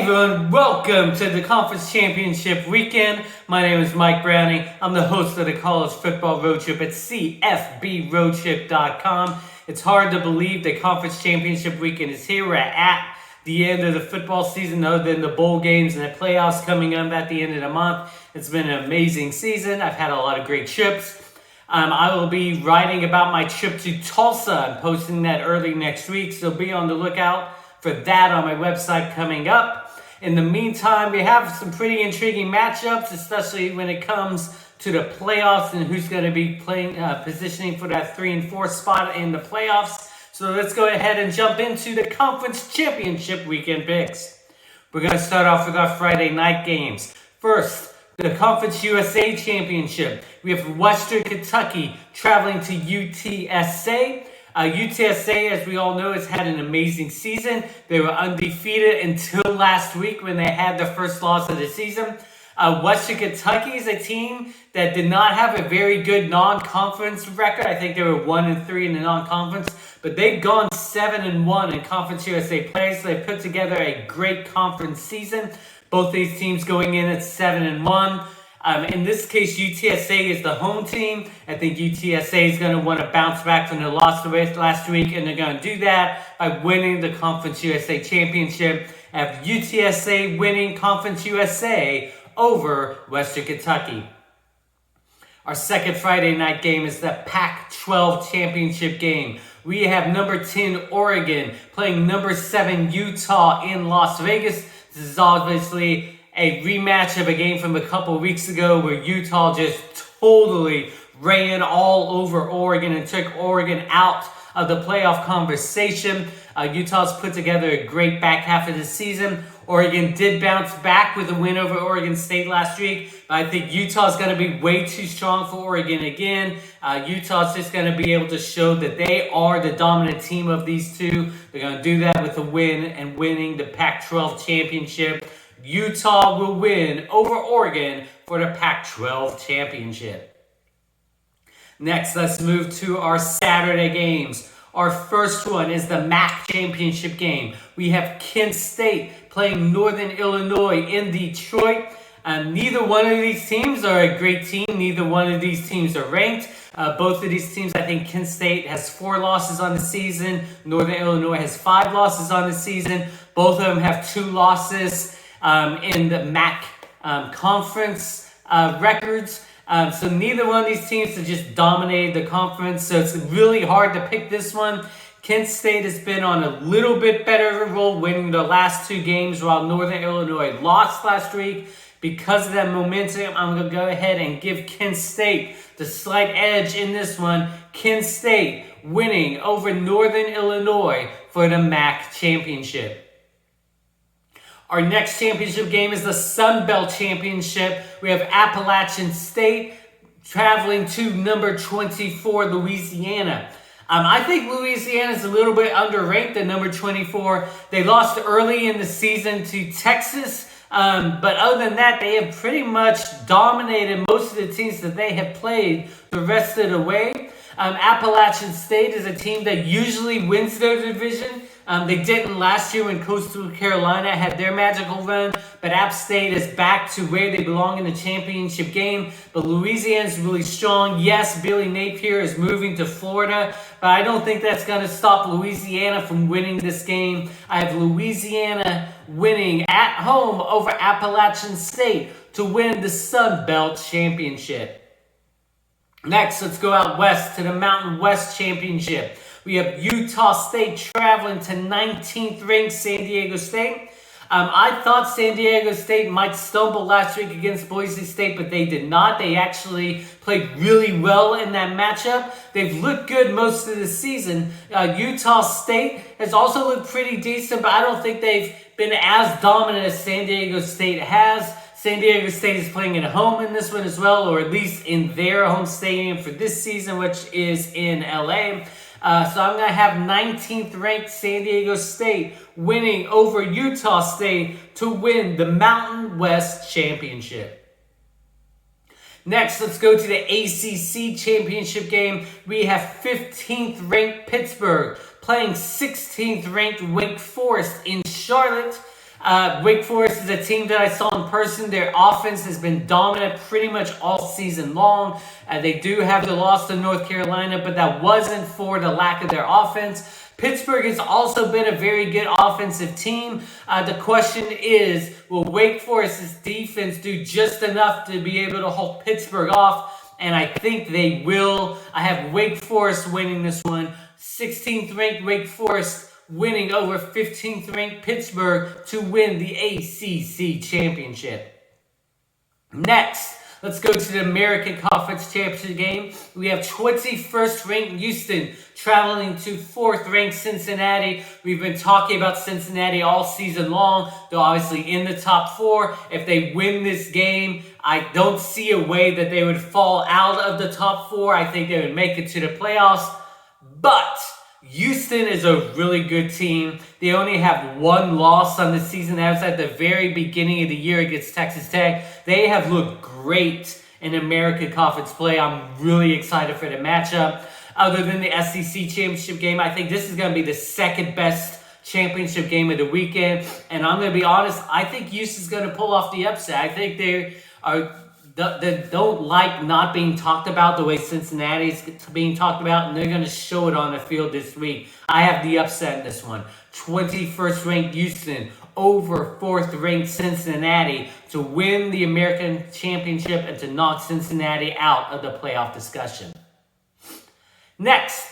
everyone, welcome to the Conference Championship weekend. My name is Mike Browning. I'm the host of the College Football Road Trip at CFBRoadTrip.com. It's hard to believe the Conference Championship weekend is here. We're at the end of the football season, other than the bowl games and the playoffs coming up at the end of the month. It's been an amazing season. I've had a lot of great trips. I will be writing about my trip to Tulsa. I'm posting that early next week, so be on the lookout for that on my website coming up. In the meantime, we have some pretty intriguing matchups, especially when it comes to the playoffs and who's going to be playing, positioning for that 3 and 4 spot in the playoffs. So let's go ahead and jump into the Conference Championship weekend picks. We're going to start off with our Friday night games. First, the Conference USA Championship. We have Western Kentucky traveling to UTSA. UTSA, as we all know, has had an amazing season. They were undefeated until last week when they had their first loss of the season. Western Kentucky is a team that did not have a very good non-conference record. I think they were 1-3 in the non-conference, but they've gone 7-1 in Conference USA play, so they put together a great conference season. Both these teams going in at 7-1. In this case, UTSA is the home team. I think UTSA is going to want to bounce back from the loss last week, and they're going to do that by winning the Conference USA Championship. I have UTSA winning Conference USA over Western Kentucky. Our second Friday night game is the Pac12 Championship game. We have number 10 Oregon playing number 7 Utah in Las Vegas. This is obviously a rematch of a game from a couple weeks ago where Utah just totally ran all over Oregon and took Oregon out of the playoff conversation. Utah's put together a great back half of the season. Oregon did bounce back with a win over Oregon State last week, but I think Utah's going to be way too strong for Oregon again. Utah's just going to be able to show that they are the dominant team of these two. They're going to do that with a win and winning the Pac-12 Championship. Utah will win over Oregon for the Pac-12 Championship. Next, let's move to our Saturday games. Our first one is the MAC Championship game. We have Kent State playing Northern Illinois in Detroit. Neither one of these teams are a great team. Neither one of these teams are ranked. Both of these teams, I think Kent State has 4 losses on the season. Northern Illinois has 5 losses on the season. Both of them have 2 losses in the MAC conference records. So neither one of these teams have just dominated the conference. So it's really hard to pick this one. Kent State has been on a little bit better of a roll, winning the last 2 games while Northern Illinois lost last week. Because of that momentum, I'm going to go ahead and give Kent State the slight edge in this one. Kent State winning over Northern Illinois for the MAC Championship. Our next championship game is the Sun Belt Championship. We have Appalachian State traveling to number 24, Louisiana. I think Louisiana is a little bit underranked at number 24. They lost early in the season to Texas, but other than that, they have pretty much dominated most of the teams that they have played the rest of the way. Appalachian State is a team that usually wins their division. They didn't last year when Coastal Carolina had their magical run, but App State is back to where they belong in the championship game. But Louisiana is really strong. Yes, Billy Napier is moving to Florida, but I don't think that's going to stop Louisiana from winning this game. I have Louisiana winning at home over Appalachian State to win the Sun Belt Championship. Next, let's go out west to the Mountain West Championship. We have Utah State traveling to 19th ranked San Diego State. I thought San Diego State might stumble last week against Boise State, but they did not. They actually played really well in that matchup. They've looked good most of the season. Utah State has also looked pretty decent, but I don't think they've been as dominant as San Diego State has. San Diego State is playing at home in this one as well, or at least in their home stadium for this season, which is in LA. So I'm going to have 19th ranked San Diego State winning over Utah State to win the Mountain West Championship. Next, let's go to the ACC Championship game. We have 15th ranked Pittsburgh playing 16th ranked Wake Forest in Charlotte. Wake Forest is a team that I saw in person. Their offense has been dominant pretty much all season long. They do have the loss to North Carolina, but that wasn't for the lack of their offense. Pittsburgh has also been a very good offensive team. The question is, will Wake Forest's defense do just enough to be able to hold Pittsburgh off? And I think they will. I have Wake Forest winning this one. 16th ranked Wake Forest winning over 15th ranked Pittsburgh to win the ACC Championship. Next, let's go to the American Conference Championship game. We have 21st ranked Houston traveling to 4th ranked Cincinnati. We've been talking about Cincinnati all season long. They're obviously in the top 4. If they win this game, I don't see a way that they would fall out of the top 4. I think they would make it to the playoffs. But Houston is a really good team. They only have one loss on the season. That was at the very beginning of the year against Texas Tech. They have looked great in American Conference play. I'm really excited for the matchup. Other than the SEC Championship game, I think this is going to be the second best championship game of the weekend. And I'm going to be honest, I think Houston's going to pull off the upset. I think they don't like not being talked about the way Cincinnati's being talked about, and they're going to show it on the field this week. I have the upset in this one. 21st ranked Houston over 4th ranked Cincinnati to win the American Championship and to knock Cincinnati out of the playoff discussion. Next,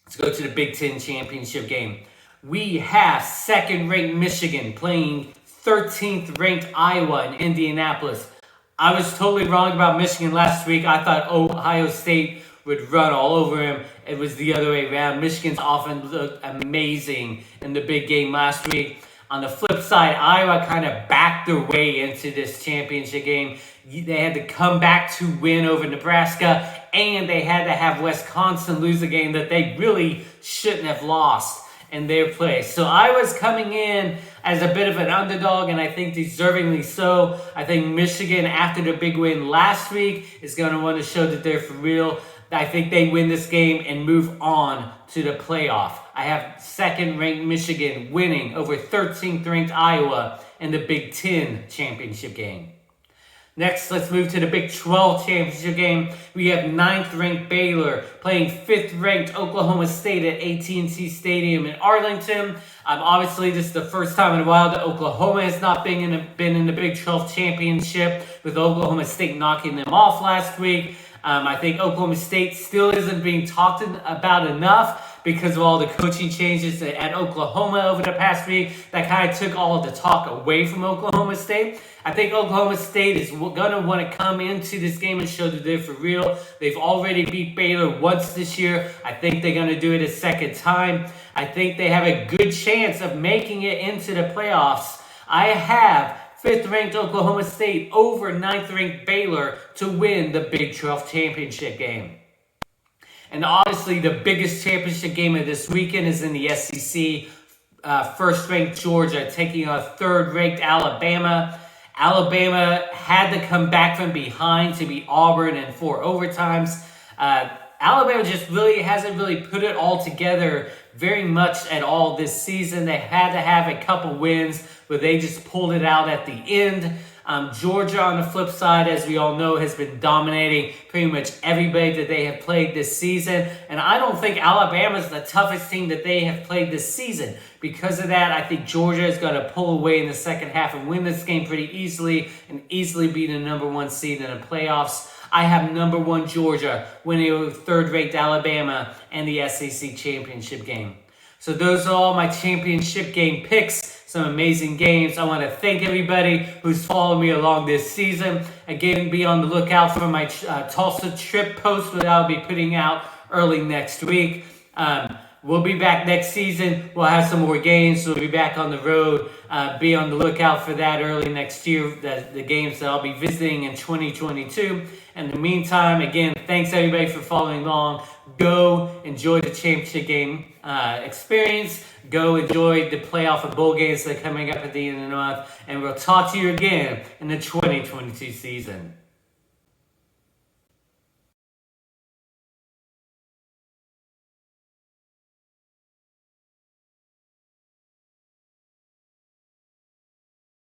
let's go to the Big Ten Championship game. We have 2nd ranked Michigan playing 13th ranked Iowa in Indianapolis. I was totally wrong about Michigan last week. I thought Ohio State would run all over him. It was the other way around. Michigan's offense looked amazing in the big game last week. On the flip side, Iowa kind of backed their way into this championship game. They had to come back to win over Nebraska, and they had to have Wisconsin lose a game that they really shouldn't have lost in their place. So Iowa's coming in as a bit of an underdog, and I think deservingly so. I think Michigan, after the big win last week, is going to want to show that they're for real. I think they win this game and move on to the playoff. I have 2nd ranked Michigan winning over 13th ranked Iowa in the Big Ten Championship game. Next, let's move to the Big 12 Championship game. We have 9th ranked Baylor playing 5th ranked Oklahoma State at AT&T Stadium in Arlington. Obviously, this is the first time in a while that Oklahoma has not been in the Big 12 Championship, with Oklahoma State knocking them off last week. I think Oklahoma State still isn't being talked about enough because of all the coaching changes at Oklahoma over the past week. That kind of took all of the talk away from Oklahoma State. I think Oklahoma State is going to want to come into this game and show that they're for real. They've already beat Baylor once this year. I think they're going to do it a second time. I think they have a good chance of making it into the playoffs. I have 5th ranked Oklahoma State over 9th ranked Baylor to win the Big 12 Championship game. And obviously the biggest championship game of this weekend is in the SEC. 1st ranked Georgia taking on 3rd ranked Alabama. Alabama had to come back from behind to beat Auburn in 4 overtimes. Alabama just really hasn't really put it all together very much at all this season. They had to have a couple wins, but they just pulled it out at the end. Georgia, on the flip side, as we all know, has been dominating pretty much everybody that they have played this season. And I don't think Alabama is the toughest team that they have played this season. Because of that, I think Georgia is going to pull away in the second half and win this game pretty easily and easily be the number 1 seed in the playoffs. I have number 1 Georgia winning over 3rd ranked Alabama and the SEC Championship game. So those are all my championship game picks. Some amazing games. I want to thank everybody who's followed me along this season. Again, be on the lookout for my Tulsa trip post that I'll be putting out early next week. We'll be back next season. We'll have some more games. We'll be back on the road. Be on the lookout for that early next year, the games that I'll be visiting in 2022. In the meantime, again, thanks everybody for following along. Go enjoy the championship game experience. Go enjoy the playoff and bowl games that are coming up at the end of the month. And we'll talk to you again in the 2022 season.